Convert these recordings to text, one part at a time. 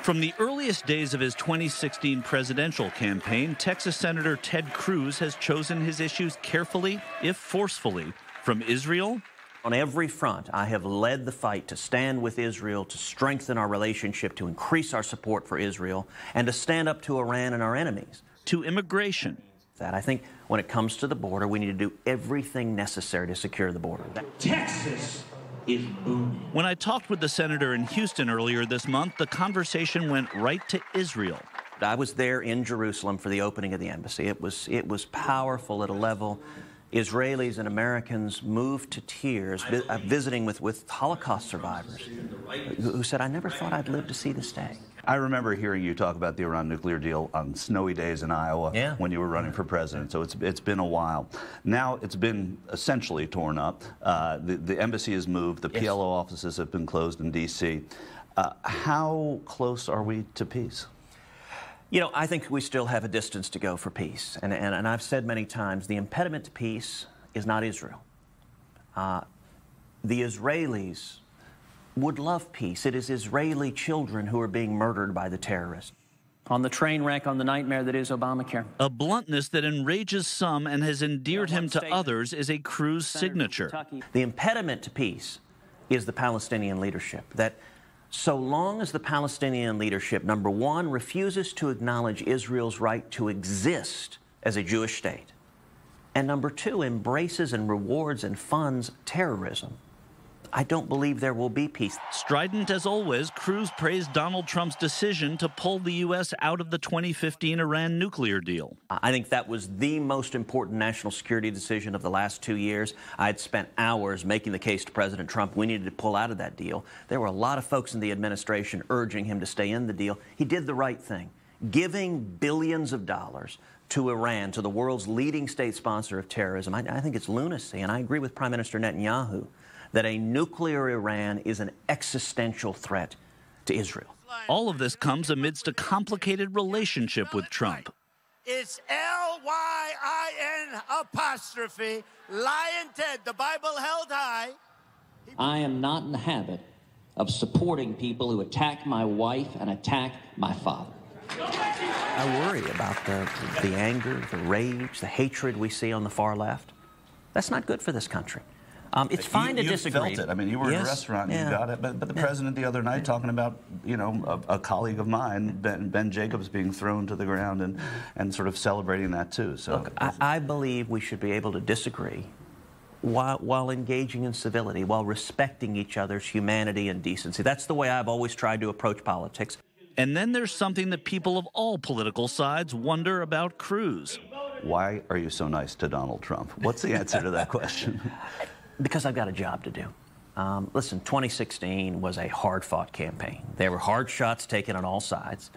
From the earliest days of his 2016 presidential campaign, Texas Senator Ted Cruz has chosen his issues carefully, if forcefully, from Israel. On every front, I have led the fight to stand with Israel, to strengthen our relationship, to increase our support for Israel, and to stand up to Iran and our enemies. To immigration. That I think when it comes to the border, we need to do everything necessary to secure the border. Texas is booming. When I talked with the senator in Houston earlier this month, the conversation went right to Israel. I was there in Jerusalem for the opening of the embassy. It was powerful at a level Israelis and Americans moved to tears, visiting with Holocaust survivors who said, "I never thought I'd live to see this day." I remember hearing you talk about the Iran nuclear deal on snowy days in Iowa when you were running for president, so it's been a while. Now it's been essentially torn up. The embassy has moved. The PLO offices have been closed in D.C. How close are we to peace? You know, I think we still have a distance to go for peace. And I've said many times, the impediment to peace is not Israel. The Israelis would love peace. It is Israeli children who are being murdered by the terrorists. On the train wreck, on the nightmare that is Obamacare. A bluntness that enrages some and has endeared him to others is a Cruz signature. The impediment to peace is the Palestinian leadership. That so long as the Palestinian leadership, number one, refuses to acknowledge Israel's right to exist as a Jewish state, and number two, embraces and rewards and funds terrorism, I don't believe there will be peace. Strident as always, Cruz praised Donald Trump's decision to pull the U.S. out of the 2015 Iran nuclear deal. I think that was the most important national security decision of the last 2 years. I had spent hours making the case to President Trump we needed to pull out of that deal. There were a lot of folks in the administration urging him to stay in the deal. He did the right thing, giving billions of dollars to Iran, to the world's leading state sponsor of terrorism. I think it's lunacy, and I agree with Prime Minister Netanyahu that a nuclear Iran is an existential threat to Israel. All of this comes amidst a complicated relationship with Trump. It's L-Y-I-N apostrophe, Lion Ted, the Bible held high. I am not in the habit of supporting people who attack my wife and attack my father. I worry about the anger, the rage, the hatred we see on the far left. That's not good for this country. It's fine to disagree. You felt it. I mean, you were in a restaurant and you got it. But the president the other night talking about, you know, a colleague of mine, Ben Jacobs, being thrown to the ground and sort of celebrating that too. So look, I believe we should be able to disagree while engaging in civility, while respecting each other's humanity and decency. That's the way I've always tried to approach politics. And then there's something that people of all political sides wonder about Cruz. Why are you so nice to Donald Trump? What's the answer to that question? Because I've got a job to do. Listen, 2016 was a hard-fought campaign. There were hard shots taken on all sides.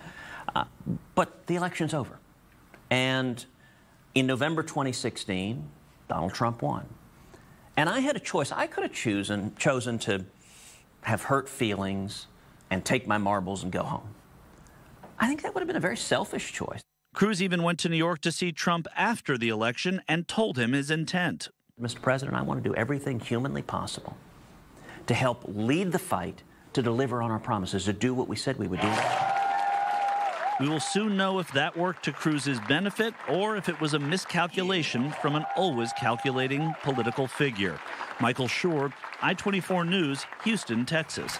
But the election's over. And in November 2016, Donald Trump won. And I had a choice. I could have chosen to have hurt feelings and take my marbles and go home. I think that would have been a very selfish choice. Cruz even went to New York to see Trump after the election and told him his intent. Mr. President, I want to do everything humanly possible to help lead the fight to deliver on our promises, to do what we said we would do. We will soon know if that worked to Cruz's benefit or if it was a miscalculation from an always calculating political figure. Michael Shure, I-24 News, Houston, Texas.